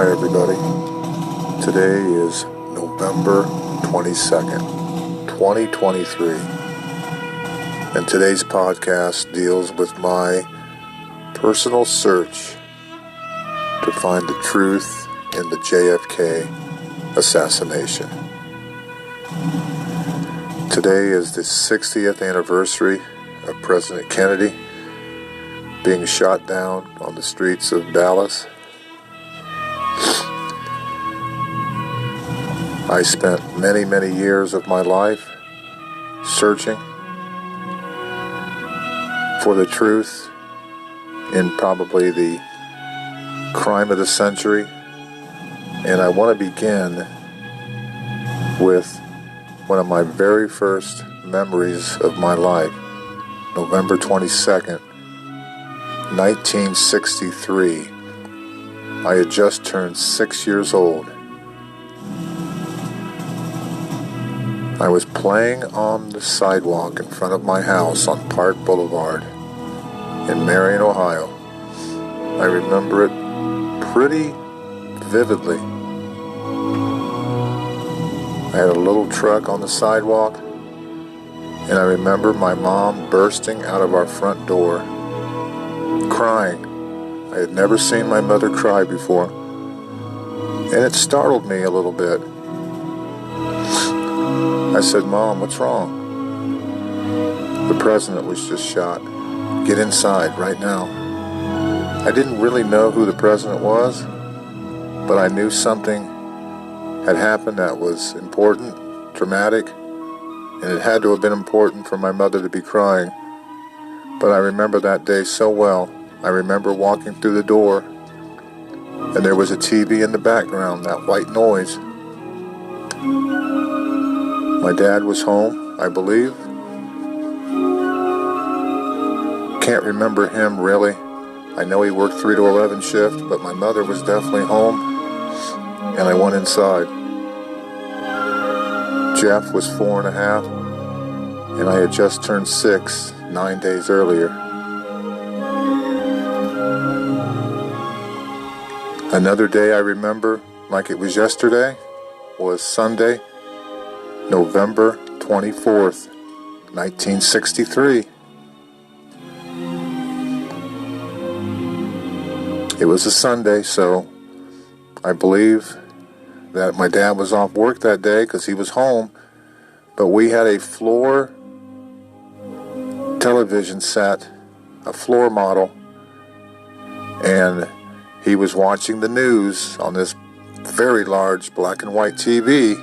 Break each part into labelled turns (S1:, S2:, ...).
S1: Hi everybody. Today is November 22nd, 2023. And today's podcast deals with my personal search to find the truth in the JFK Assassination. Today is the 60th anniversary of President Kennedy being shot down on the streets of Dallas. I spent many years of my life searching for the truth in probably the crime of the century, and I want to begin with one of my very first memories of my life, November 22nd, 1963. I had just turned 6 years old. I was playing on the sidewalk in front of my house on Park Boulevard in Marion, Ohio. I remember it pretty vividly. I had a little truck on the sidewalk, and I remember my mom bursting out of our front door, crying. I had never seen my mother cry before, and it startled me a little bit. I said, "Mom, what's wrong?" "The president was just shot. Get inside right now." I didn't really know who the president was, but I knew something had happened that was important, dramatic, and it had to have been important for my mother to be crying. But I remember that day so well. I remember walking through the door, and there was a TV in the background, that white noise. My dad was home, I believe. Can't remember him really. I know he worked 3 to 11 shift, but my mother was definitely home, and I went inside. Jeff was 4.5, and I had just turned 6 9 days earlier. Another day I remember like it was yesterday was Sunday, November 24th, 1963. It was a Sunday, so I believe that my dad was off work that day because he was home, but we had a floor television set, a floor model, and he was watching the news on this very large black and white TV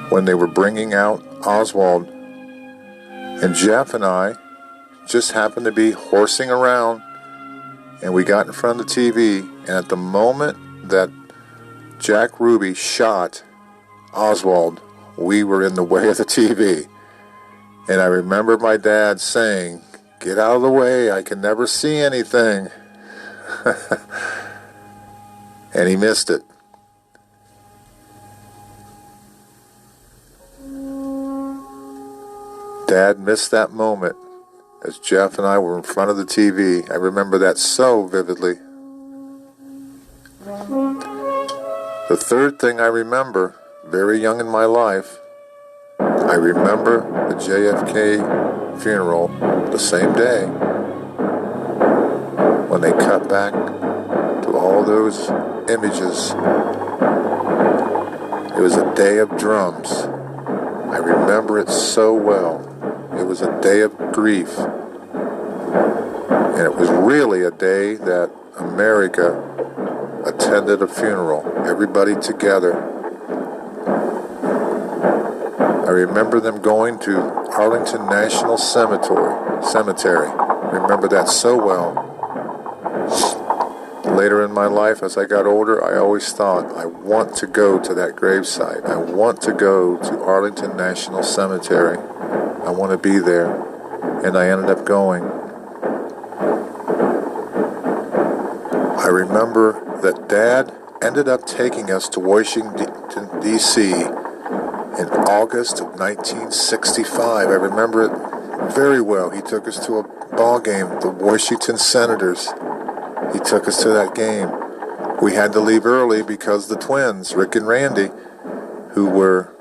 S1: when they were bringing out Oswald. And Jeff and I just happened to be horsing around, and we got in front of the TV, and at the moment that Jack Ruby shot Oswald, we were in the way of the TV. And I remember my dad saying, "Get out of the way, I can never see anything." And he missed it. Dad missed that moment as Jeff and I were in front of the TV. I remember that so vividly. The third thing I remember, very young in my life, I remember the JFK funeral the same day when they cut back to all those images. It was a day of drums. I remember it so well. It was a day of grief. And it was really a day that America attended a funeral, everybody together. I remember them going to Arlington National Cemetery. I remember that so well. Later in my life, as I got older, I always thought, I want to go to that gravesite. I want to go to Arlington National Cemetery. I want to be there. And I ended up going. I remember that Dad ended up taking us to Washington, D.C. in August of 1965. I remember it very well. He took us to a ball game, the Washington Senators. He took us to that game. We had to leave early because the twins, Rick and Randy, who were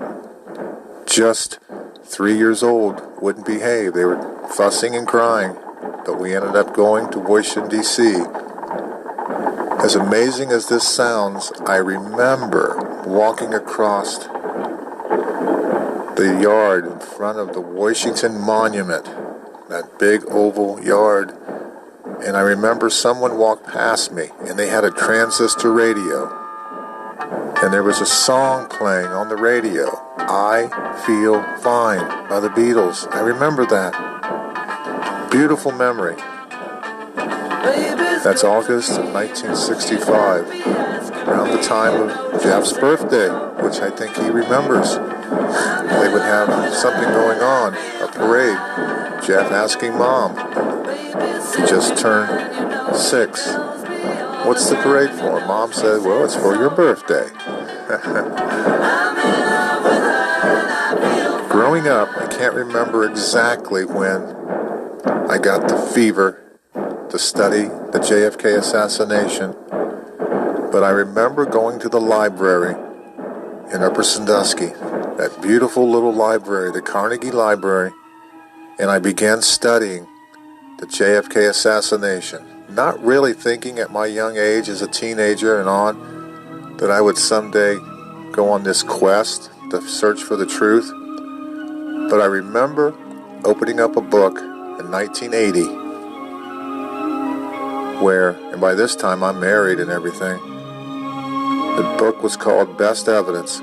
S1: just 3 years old, wouldn't behave. They were fussing and crying, but we ended up going to Washington, D.C. As amazing as this sounds, I remember walking across the yard in front of the Washington Monument, that big oval yard, and I remember someone walked past me, and they had a transistor radio, and there was a song playing on the radio, I Feel Fine by the Beatles. I remember that. Beautiful memory. That's August of 1965, around the time of Jeff's birthday, which I think he remembers. They would have something going on, a parade. Jeff asking Mom. He just turned 6. What's the parade for? Mom said, well, it's for your birthday. Growing up, I can't remember exactly when I got the fever to study the JFK assassination, but I remember going to the library in Upper Sandusky, that beautiful little library, the Carnegie Library, and I began studying the JFK assassination, not really thinking at my young age as a teenager and on that I would someday go on this quest to search for the truth. But I remember opening up a book in 1980 where, and by this time I'm married and everything, the book was called Best Evidence,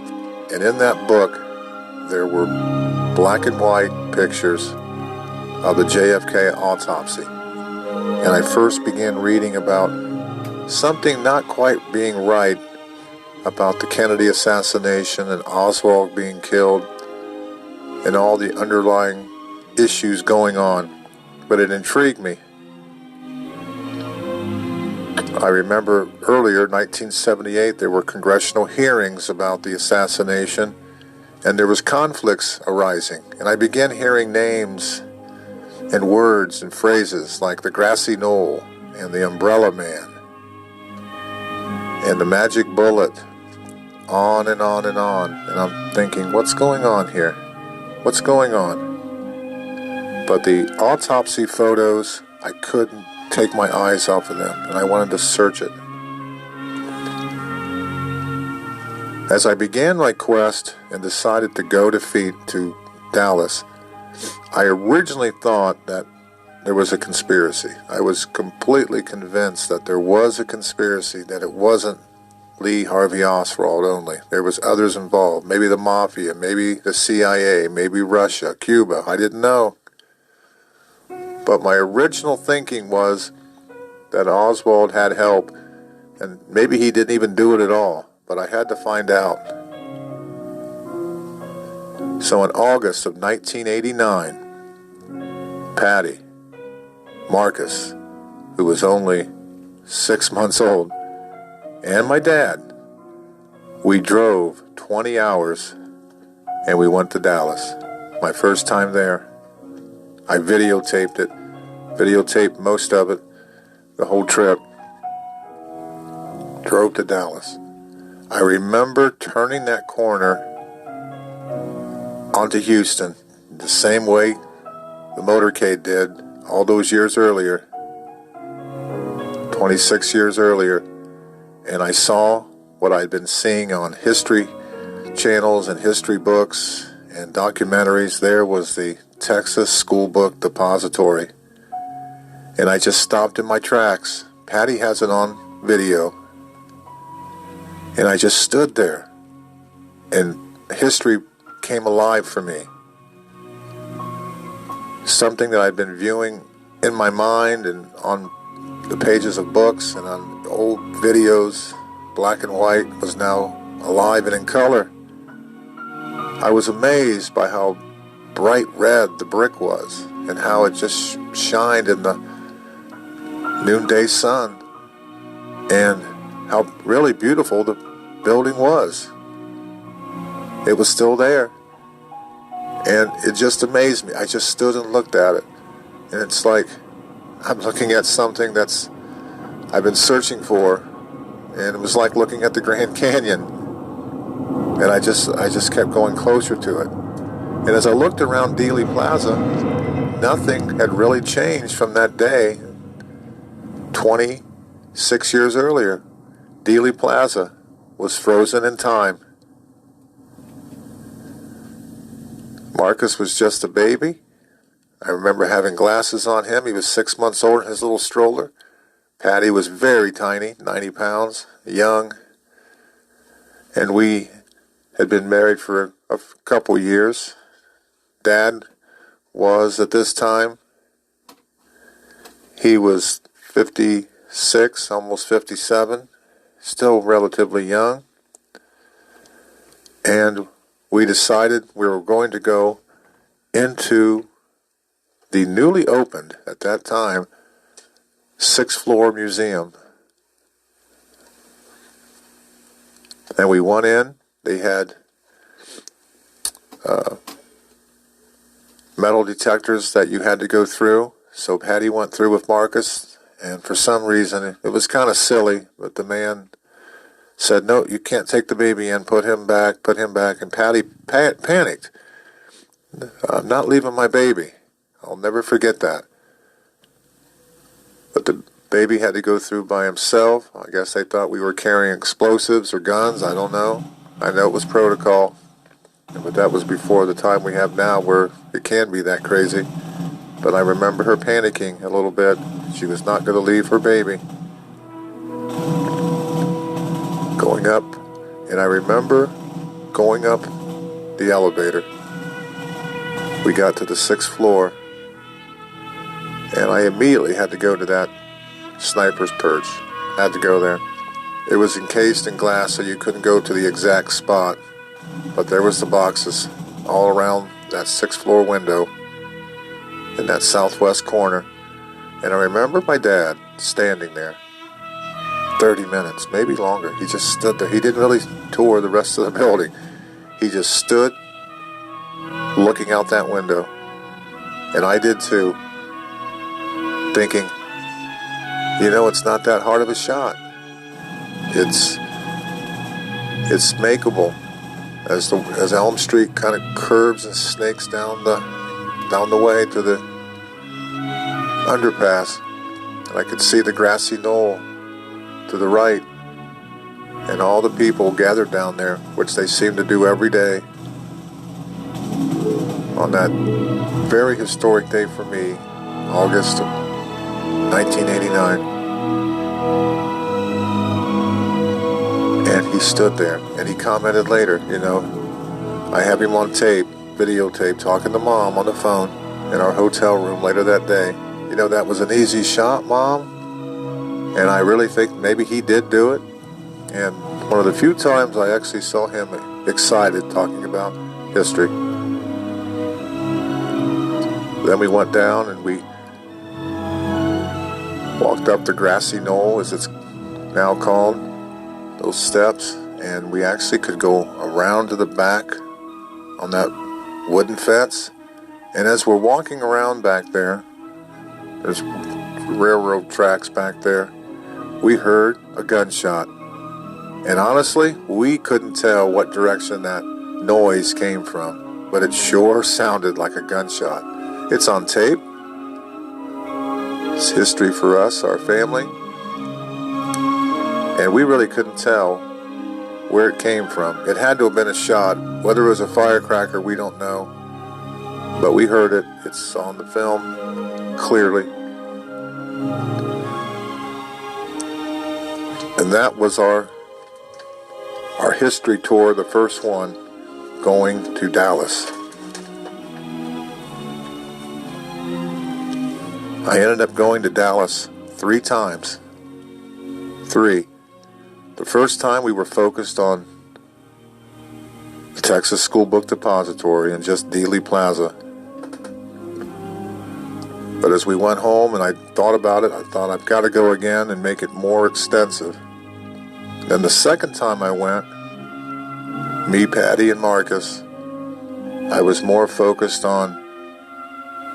S1: and in that book there were black and white pictures of the JFK autopsy. And I first began reading about something not quite being right about the Kennedy assassination and Oswald being killed and all the underlying issues going on. But it intrigued me. I remember earlier, 1978, there were congressional hearings about the assassination, and there was conflicts arising. And I began hearing names and words and phrases like the grassy knoll and the umbrella man and the magic bullet, on and on and on. And I'm thinking, what's going on here? What's going on? But the autopsy photos, I couldn't take my eyes off of them, and I wanted to search it. As I began my quest and decided to go to Dallas, I originally thought that there was a conspiracy. I was completely convinced that there was a conspiracy, that it wasn't Lee Harvey Oswald only. There was others involved, maybe the Mafia, maybe the CIA, maybe Russia, Cuba. I didn't know. But my original thinking was that Oswald had help, and maybe he didn't even do it at all, but I had to find out. So in August of 1989, Patty, Marcus, who was only 6 months old, and my dad, we drove 20 hours and we went to Dallas. My first time there. I videotaped it, videotaped most of it, the whole trip. Drove to Dallas. I remember turning that corner onto Houston the same way the motorcade did all those years earlier, 26 years earlier, and I saw what I'd been seeing on history channels and history books and documentaries. There was the Texas School Book Depository, and I just stopped in my tracks. Patty has it on video, and I just stood there, and history came alive for me. Something that I'd been viewing in my mind and on the pages of books and on old videos, black and white, was now alive and in color. I was amazed by how bright red the brick was and how it just shined in the noonday sun and how really beautiful the building was. It was still there, and it just amazed me. I just stood and looked at it, and it's like I'm looking at something that's I've been searching for and it was like looking at the Grand Canyon. And I just kept going closer to it. And as I looked around Dealey Plaza, nothing had really changed from that day 26 years earlier. Dealey Plaza was frozen in time. Marcus was just a baby. I remember having glasses on him. He was 6 months old in his little stroller. Patty was very tiny, 90 pounds, young. And we had been married for a couple years. Dad was, at this time, he was 56, almost 57, still relatively young. And we decided we were going to go into the newly opened, at that time, 6th floor museum. And we went in. They had metal detectors that you had to go through. So Patty went through with Marcus, and for some reason, it was kind of silly, but the man said, "No, you can't take the baby in, put him back, and Patty panicked. "I'm not leaving my baby." I'll never forget that. But the baby had to go through by himself. I guess they thought we were carrying explosives or guns, I don't know. I know it was protocol, but that was before the time we have now where it can be that crazy. But I remember her panicking a little bit. She was not going to leave her baby. Going up, and I remember going up the elevator. We got to the 6th floor, and I immediately had to go to that sniper's perch. Had to go there. It was encased in glass, so you couldn't go to the exact spot. But there was the boxes all around that 6th floor window in that southwest corner. And I remember my dad standing there 30 minutes, maybe longer. He just stood there. He didn't really tour the rest of the building. He just stood looking out that window. And I did too, thinking, it's not that hard of a shot. It's makeable. As Elm Street kind of curves and snakes down the way to the underpass, and I could see the grassy knoll to the right, and all the people gathered down there, which they seem to do every day, on that very historic day for me, August of 1989. And he stood there, and he commented later, I have him on tape, videotape, talking to Mom on the phone in our hotel room later that day. That was an easy shot, Mom. And I really think maybe he did do it. And one of the few times I actually saw him excited talking about history. Then we went down and we walked up the grassy knoll, as it's now called, those steps, and we actually could go around to the back on that wooden fence. And as we're walking around back there, there's railroad tracks back there, we heard a gunshot. And honestly, we couldn't tell what direction that noise came from, but it sure sounded like a gunshot. It's on tape. It's history for us, our family. And we really couldn't tell where it came from. It had to have been a shot. Whether it was a firecracker, we don't know. But we heard it. It's on the film clearly. And that was our history tour, the first one, going to Dallas. I ended up going to Dallas 3 times. 3. The first time we were focused on the Texas School Book Depository and just Dealey Plaza. But as we went home and I thought about it, I thought I've got to go again and make it more extensive. Then the second time I went, me, Patty, and Marcus, I was more focused on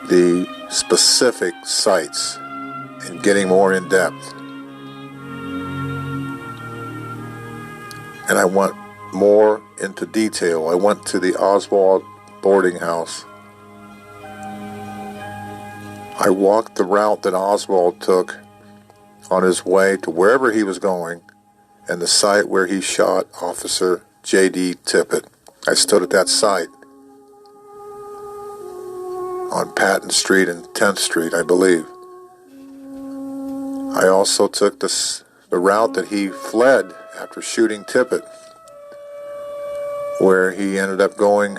S1: the specific sites and getting more in depth. And I went more into detail. I went to the Oswald boarding house. I walked the route that Oswald took on his way to wherever he was going, and the site where he shot Officer J.D. Tippit. I stood at that site on Patton Street and 10th Street, I believe. I also took the route that he fled after shooting Tippit, where he ended up going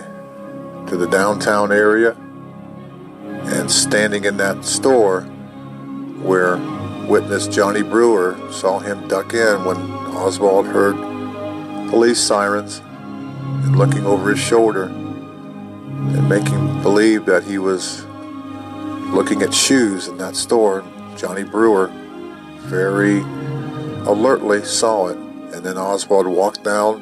S1: to the downtown area and standing in that store where witness Johnny Brewer saw him duck in when Oswald heard police sirens, and looking over his shoulder and making believe that he was looking at shoes in that store. Johnny Brewer very alertly saw it, and then Oswald walked down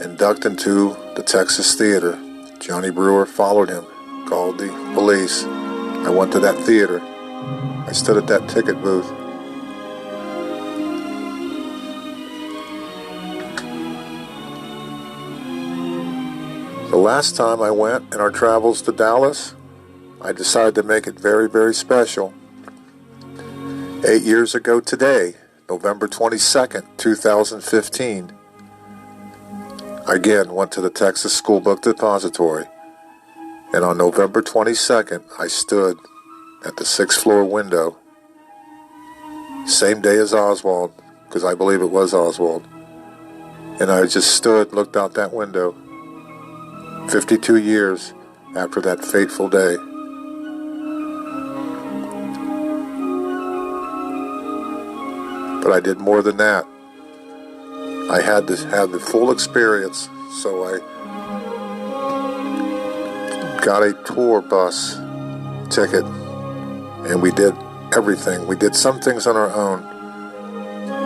S1: and ducked into the Texas Theater. Johnny Brewer followed him, called the police. I went to that theater. I stood at that ticket booth. The last time I went in our travels to Dallas, I decided to make it very, very special. 8 years ago today, November 22nd, 2015, I again went to the Texas School Book Depository, and on November 22nd, I stood at the 6th floor window, same day as Oswald, because I believe it was Oswald, and I just stood, looked out that window, 52 years after that fateful day. But I did more than that. I had to have the full experience, so I got a tour bus ticket, and we did everything. We did some things on our own,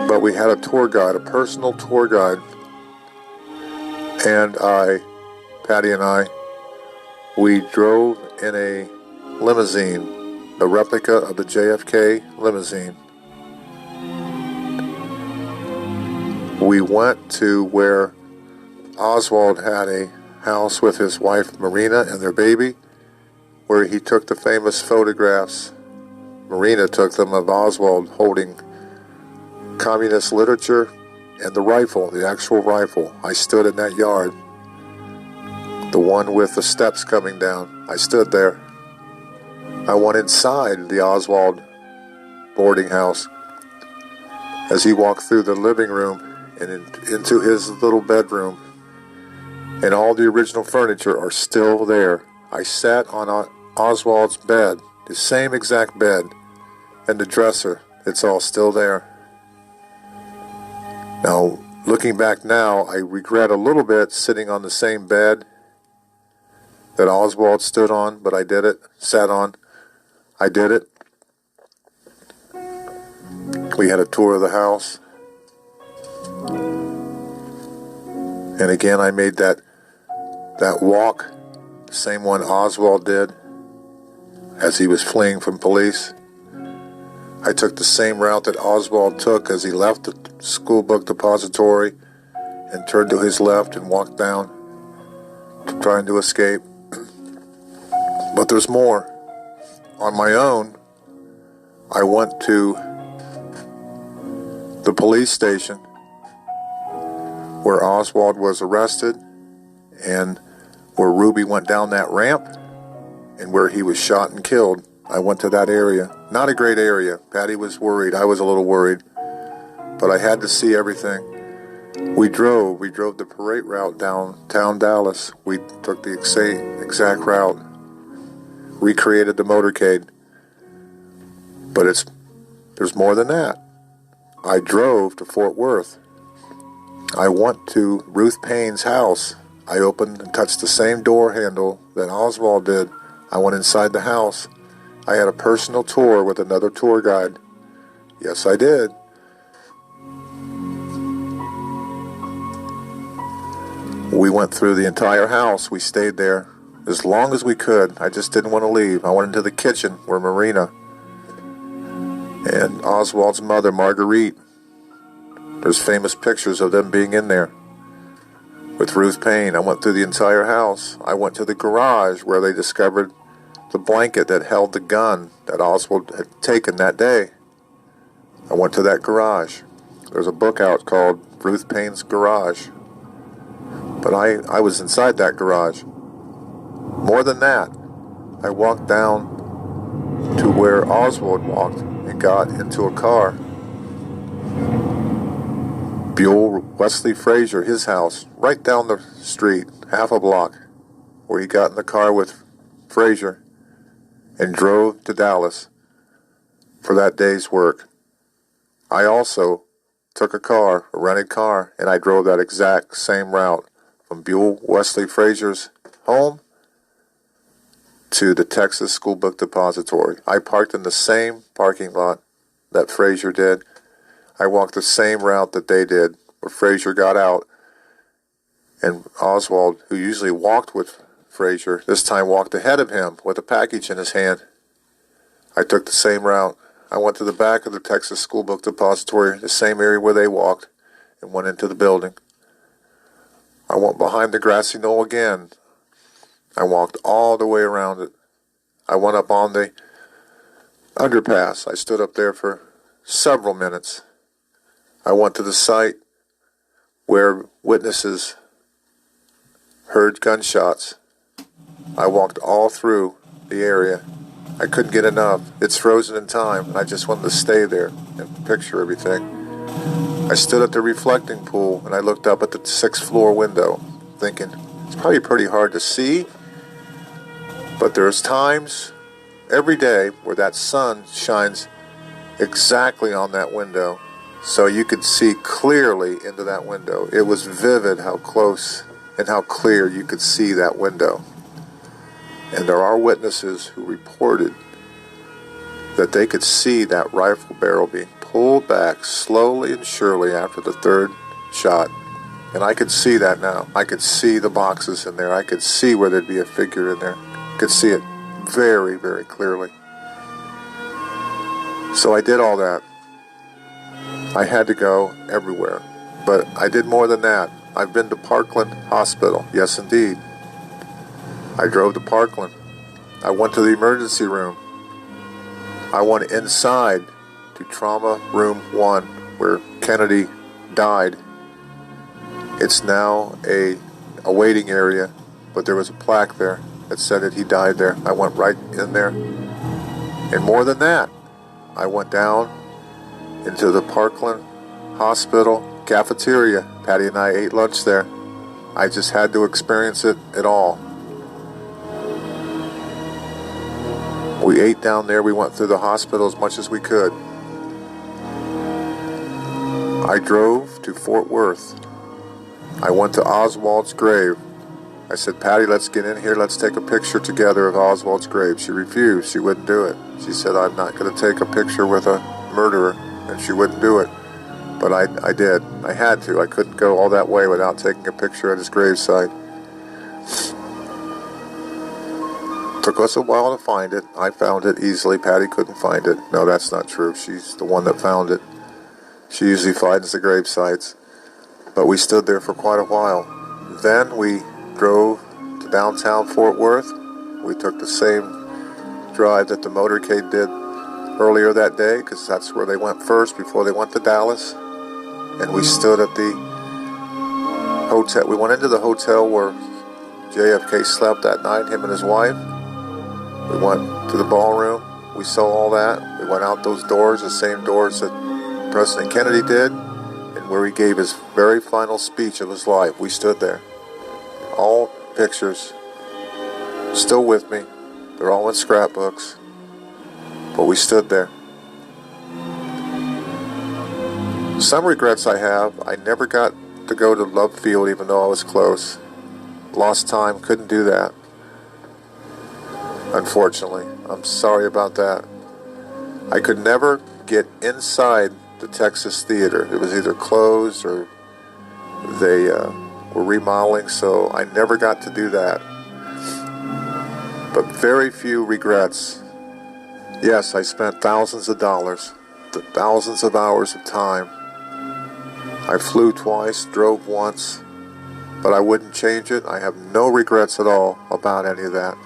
S1: but we had a tour guide, a personal tour guide, and Patty and I, we drove in a limousine, the replica of the JFK limousine. We went to where Oswald had a house with his wife Marina and their baby, where he took the famous photographs. Marina took them of Oswald holding communist literature and the rifle, the actual rifle. I stood in that yard, the one with the steps coming down. I stood there. I went inside the Oswald boarding house as he walked through the living room and into his little bedroom, and all the original furniture are still there. I sat on Oswald's bed, the same exact bed, and the dresser. It's all still there. Now, looking back now, I regret a little bit sitting on the same bed that Oswald stood on, but I did it, sat on. I did it. We had a tour of the house. And again, I made that walk, the same one Oswald did as he was fleeing from police. I took the same route that Oswald took as he left the school book depository and turned to his left and walked down, trying to escape. But there's more. On my own, I went to the police station where Oswald was arrested and where Ruby went down that ramp and where he was shot and killed. I went to that area. Not a great area. Patty was worried. I was a little worried. But I had to see everything. We drove the parade route downtown Dallas. We took the exact route. Recreated the motorcade. But there's more than that. I drove to Fort Worth. I went to Ruth Payne's house. I opened and touched the same door handle that Oswald did. I went inside the house. I had a personal tour with another tour guide. Yes, I did. We went through the entire house. We stayed there as long as we could. I just didn't want to leave. I went into the kitchen where Marina and Oswald's mother, Marguerite, there's famous pictures of them being in there. with Ruth Payne. I went through the entire house. I went to the garage where they discovered the blanket that held the gun that Oswald had taken that day. I went to that garage. There's a book out called Ruth Payne's Garage. But I was inside that garage. More than that, I walked down to where Oswald walked and got into a car. Buell Wesley Frazier, his house, right down the street, half a block, where he got in the car with Frazier and drove to Dallas for that day's work. I also took a rented car, and I drove that exact same route from Buell Wesley Frazier's home to the Texas School Book Depository. I parked in the same parking lot that Frazier did. I walked the same route that they did, where Frazier got out, and Oswald, who usually walked with Frazier, this time walked ahead of him with a package in his hand. I took the same route. I went to the back of the Texas School Book Depository, the same area where they walked, and went into the building. I went behind the grassy knoll again. I walked all the way around it. I went up on the underpass. I stood up there for several minutes. I went to the site where witnesses heard gunshots. I walked all through the area. I couldn't get enough. It's frozen in time, and I just wanted to stay there and picture everything. I stood at the reflecting pool, and I looked up at the 6th floor window, thinking, it's probably pretty hard to see, but there's times every day where that sun shines exactly on that window, so you could see clearly into that window. It was vivid how close and how clear you could see that window. And there are witnesses who reported that they could see that rifle barrel being pulled back slowly and surely after the 3rd shot. And I could see that now. I could see the boxes in there. I could see where there'd be a figure in there. I could see it very, very clearly. So I did all that. I had to go everywhere. But I did more than that. I've been to Parkland Hospital. Yes, indeed. I drove to Parkland. I went to the emergency room. I went inside to Trauma Room 1, where Kennedy died. It's now a waiting area, but there was a plaque there that said that he died there. I went right in there. And more than that, I went down into the Parkland Hospital cafeteria. Patty and I ate lunch there. I just had to experience it all. We ate down there. We went through the hospital as much as we could. I drove to Fort Worth. I went to Oswald's grave. I said, Patty, let's get in here. Let's take a picture together of Oswald's grave. She refused. She wouldn't do it. She said, I'm not going to take a picture with a murderer. And she wouldn't do it. But I did. I had to. I couldn't go all that way without taking a picture at his gravesite. Took us a while to find it. I found it easily. Patty couldn't find it. No, that's not true. She's the one that found it. She usually finds the grave sites. But we stood there for quite a while. Then we drove to downtown Fort Worth. We took the same drive that the motorcade did earlier that day, because that's where they went first before they went to Dallas. And we stood at the hotel. We went into the hotel where JFK slept that night, him and his wife. We went to the ballroom. We saw all that. We went out those doors, the same doors that President Kennedy did, and where he gave his very final speech of his life. We stood there. All pictures still with me. They're all in scrapbooks. But we stood there. Some regrets I have. I never got to go to Love Field even though I was close. Lost time, couldn't do that. Unfortunately. I'm sorry about that. I could never get inside the Texas Theater. It was either closed or they were remodeling, so I never got to do that. But very few regrets. Yes, I spent thousands of dollars, thousands of hours of time. I flew twice, drove once, but I wouldn't change it. I have no regrets at all about any of that.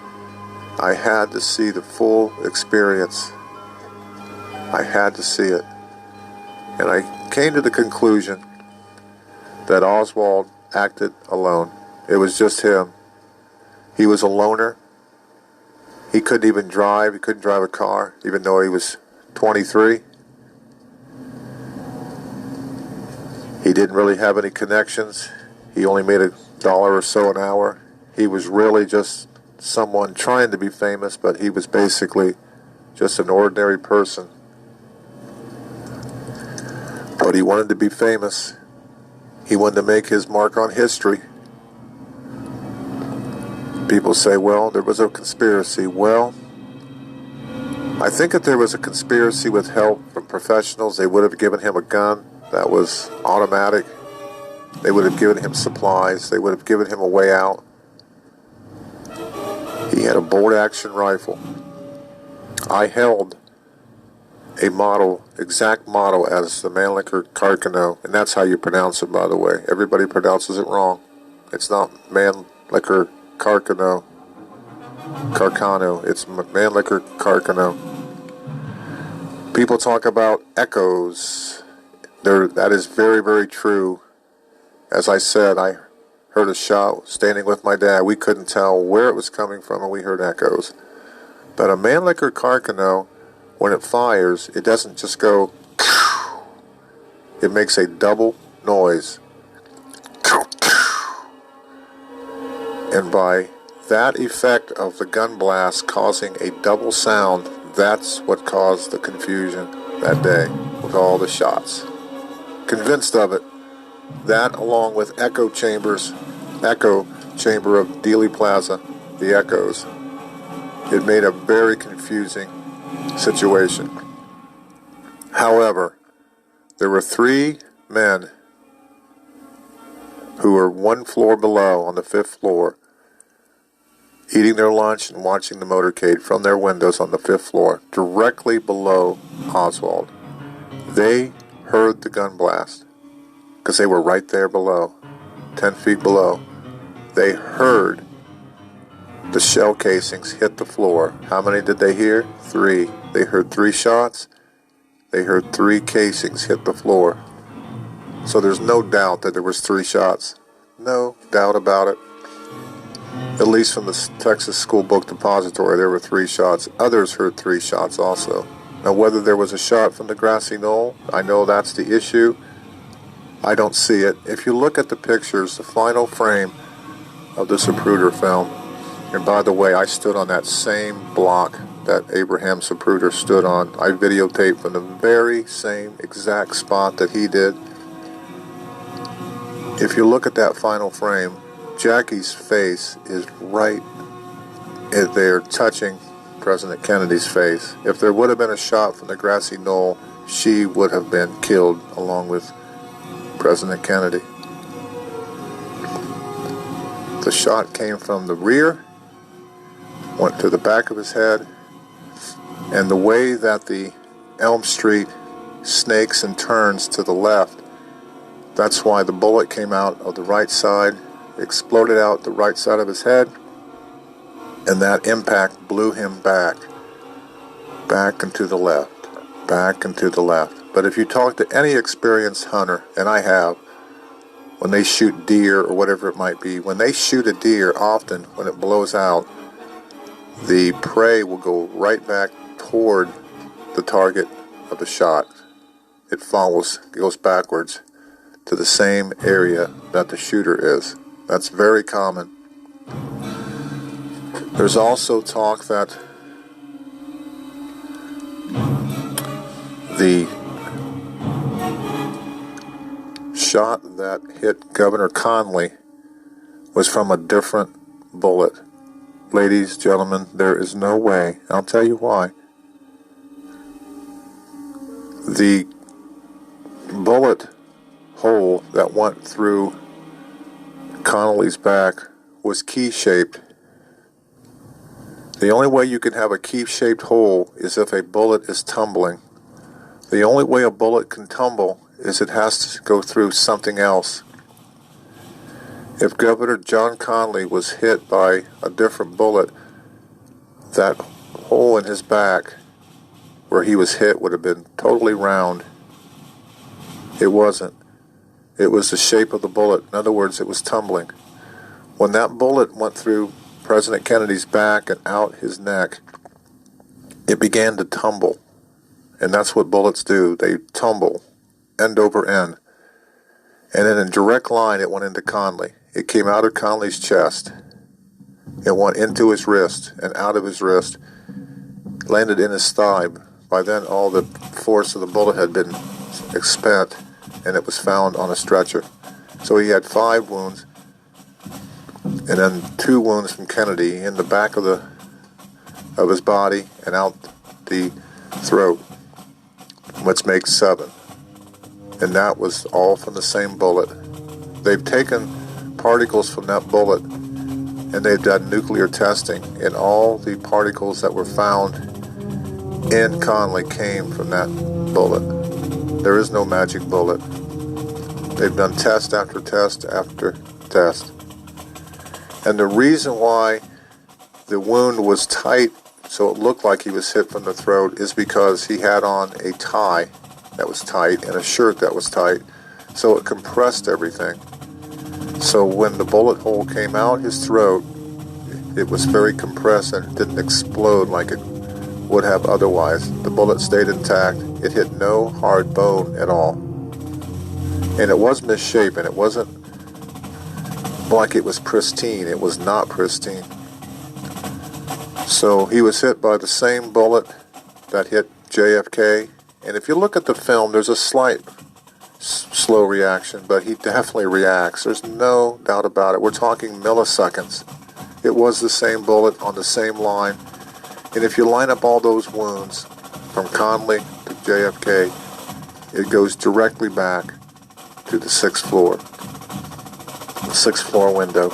S1: I had to see the full experience. I had to see it. And I came to the conclusion that Oswald acted alone. It was just him. He was a loner. He couldn't even drive. He couldn't drive a car, even though he was 23. He didn't really have any connections. He only made $1 or so an hour. He was really just someone trying to be famous, but he was basically just an ordinary person. But he wanted to be famous. He wanted to make his mark on history. People say, well, there was a conspiracy. Well, I think if there was a conspiracy with help from professionals, they would have given him a gun that was automatic. They would have given him supplies. They would have given him a way out. He had a bolt-action rifle. I held a model, exact model, as the Mannlicher Carcano, and that's how you pronounce it, by the way. Everybody pronounces it wrong. It's not Mannlicher Carcano. It's Mannlicher Carcano. People talk about echoes. That is very, very true. As I said, I heard a shot standing with my dad. We couldn't tell where it was coming from, and we heard echoes. But a Mannlicher Carcano, when it fires, it doesn't just go, it makes a double noise. And by that effect of the gun blast causing a double sound, that's what caused the confusion that day with all the shots. Convinced of it. That, along with echo chamber of Dealey Plaza, the echoes, it made a very confusing situation. However, there were 3 men who were 1 floor below, on the 5th floor, eating their lunch and watching the motorcade from their windows on the 5th floor, directly below Oswald. They heard the gun blast, because they were right there below, 10 feet below. They heard the shell casings hit the floor. How many did they hear? 3. They heard 3 shots. They heard 3 casings hit the floor. So there's no doubt that there was 3 shots. No doubt about it. At least from the Texas School Book Depository, there were 3 shots. Others heard 3 shots also. Now, whether there was a shot from the grassy knoll, I know that's the issue. I don't see it. If you look at the pictures, the final frame of the Zapruder film, and by the way, I stood on that same block that Abraham Zapruder stood on. I videotaped from the very same exact spot that he did. If you look at that final frame, Jackie's face is right there touching President Kennedy's face. If there would have been a shot from the grassy knoll, she would have been killed along with President Kennedy. The shot came from the rear, went to the back of his head, and the way that the Elm Street snakes and turns to the left, that's why the bullet came out of the right side, exploded out the right side of his head, and that impact blew him back and to the left, back and to the left. But if you talk to any experienced hunter, and I have, when they shoot deer or whatever it might be, when they shoot a deer, often when it blows out, the prey will go right back toward the target of the shot. It goes backwards to the same area that the shooter is. That's very common. There's also talk that the shot that hit Governor Conley was from a different bullet. Ladies, gentlemen, there is no way. I'll tell you why. The bullet hole that went through Connolly's back was key-shaped. The only way you can have a key-shaped hole is if a bullet is tumbling. The only way a bullet can tumble is it has to go through something else. If Governor John Connally was hit by a different bullet, that hole in his back where he was hit would have been totally round. It wasn't. It was the shape of the bullet. In other words, it was tumbling. When that bullet went through President Kennedy's back and out his neck, it began to tumble. And that's what bullets do. They tumble end over end. And in a direct line, it went into Connally. It came out of Connally's chest. It went into his wrist and out of his wrist, landed in his thigh. By then, all the force of the bullet had been expended, and it was found on a stretcher. So he had 5 wounds, and then 2 wounds from Kennedy in the back of his body and out the throat, which makes 7. And that was all from the same bullet. They've taken particles from that bullet, and they've done nuclear testing, and all the particles that were found in Connally came from that bullet. There is no magic bullet. They've done test after test after test. And the reason why the wound was tight, so it looked like he was hit from the throat, is because he had on a tie that was tight and a shirt that was tight, so it compressed everything. So when the bullet hole came out his throat, it was very compressed and it didn't explode like it would have otherwise. The bullet stayed intact. It hit no hard bone at all. And it was misshapen. It wasn't like it was pristine. It was not pristine. So he was hit by the same bullet that hit JFK. And if you look at the film, there's a slight slow reaction, but he definitely reacts. There's no doubt about it. We're talking milliseconds. It was the same bullet on the same line. And if you line up all those wounds from Connally to JFK, it goes directly back to the 6th floor. The 6th floor window.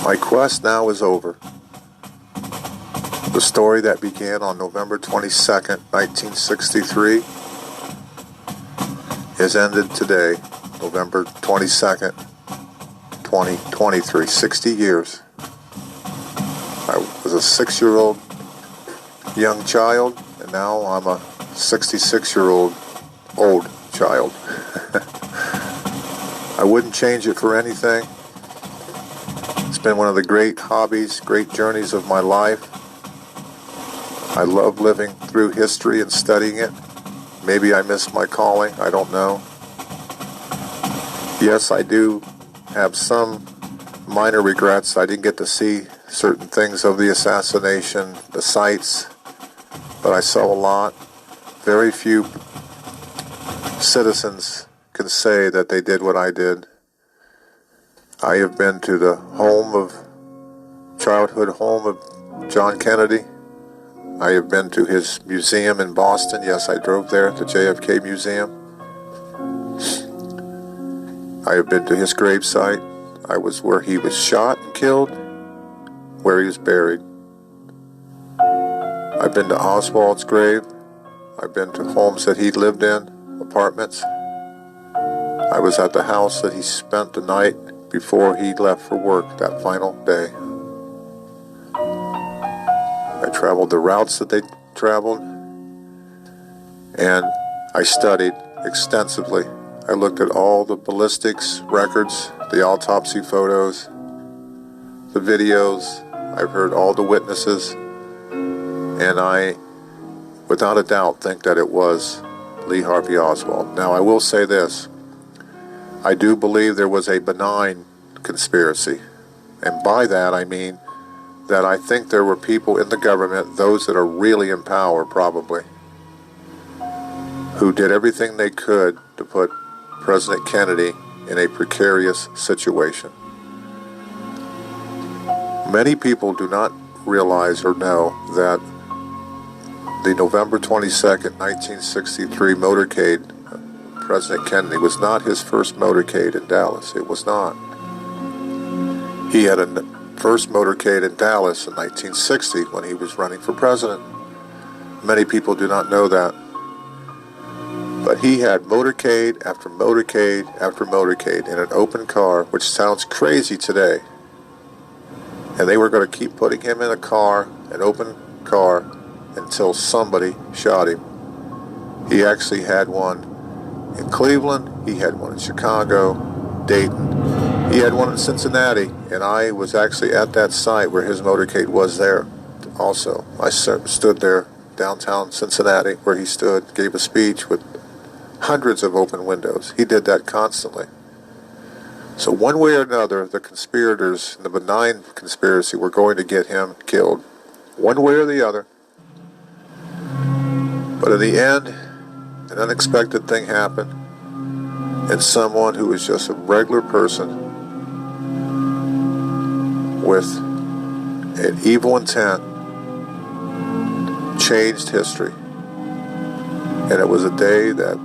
S1: My quest now is over. The story that began on November 22nd, 1963, is ended today, November 22nd, 2023, 60 years. I was a 6-year-old young child, and now I'm a 66-year-old old child. I wouldn't change it for anything. It's been one of the great hobbies, great journeys of my life. I love living through history and studying it. Maybe I missed my calling, I don't know. Yes, I do have some minor regrets. I didn't get to see certain things of the assassination, the sites, but I saw a lot. Very few citizens can say that they did what I did. I have been to the childhood home of John Kennedy. I have been to his museum in Boston. Yes, I drove there, the JFK Museum. I have been to his gravesite. I was where he was shot and killed, where he was buried. I've been to Oswald's grave. I've been to homes that he lived in, apartments. I was at the house that he spent the night before he left for work that final day. I traveled the routes that they traveled, and I studied extensively. I looked at all the ballistics records, the autopsy photos, the videos. I've heard all the witnesses, and I, without a doubt, think that it was Lee Harvey Oswald. Now, I will say this. I do believe there was a benign conspiracy, and by that I mean that I think there were people in the government, those that are really in power probably, who did everything they could to put President Kennedy in a precarious situation. Many people do not realize or know that the November 22nd, 1963 motorcade of President Kennedy was not his first motorcade in Dallas. It was not. He had a first motorcade in Dallas in 1960 when he was running for president. Many people do not know that. But he had motorcade after motorcade after motorcade in an open car, which sounds crazy today. And they were going to keep putting him in a car, an open car, until somebody shot him. He actually had one in Cleveland, he had one in Chicago, Dayton, he had one in Cincinnati, and I was actually at that site where his motorcade was there also. I stood there, downtown Cincinnati, where he stood, gave a speech with hundreds of open windows. He did that constantly. So one way or another, the conspirators, the benign conspiracy, were going to get him killed. One way or the other. But in the end, an unexpected thing happened, and someone who was just a regular person with an evil intent changed history. And it was a day that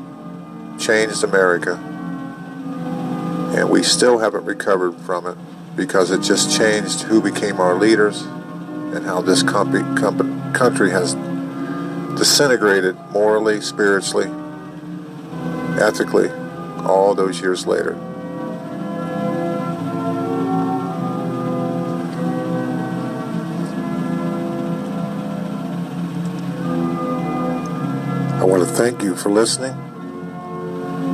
S1: changed America, and we still haven't recovered from it, because it just changed who became our leaders and how this country has disintegrated morally, spiritually, ethically, all those years later. I want to thank you for listening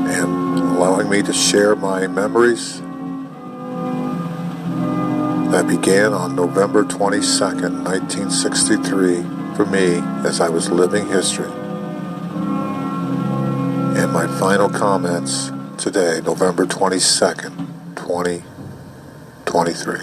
S1: and allowing me to share my memories that began on November 22nd, 1963, for me, as I was living history. And my final comments today, November 22nd, 2023.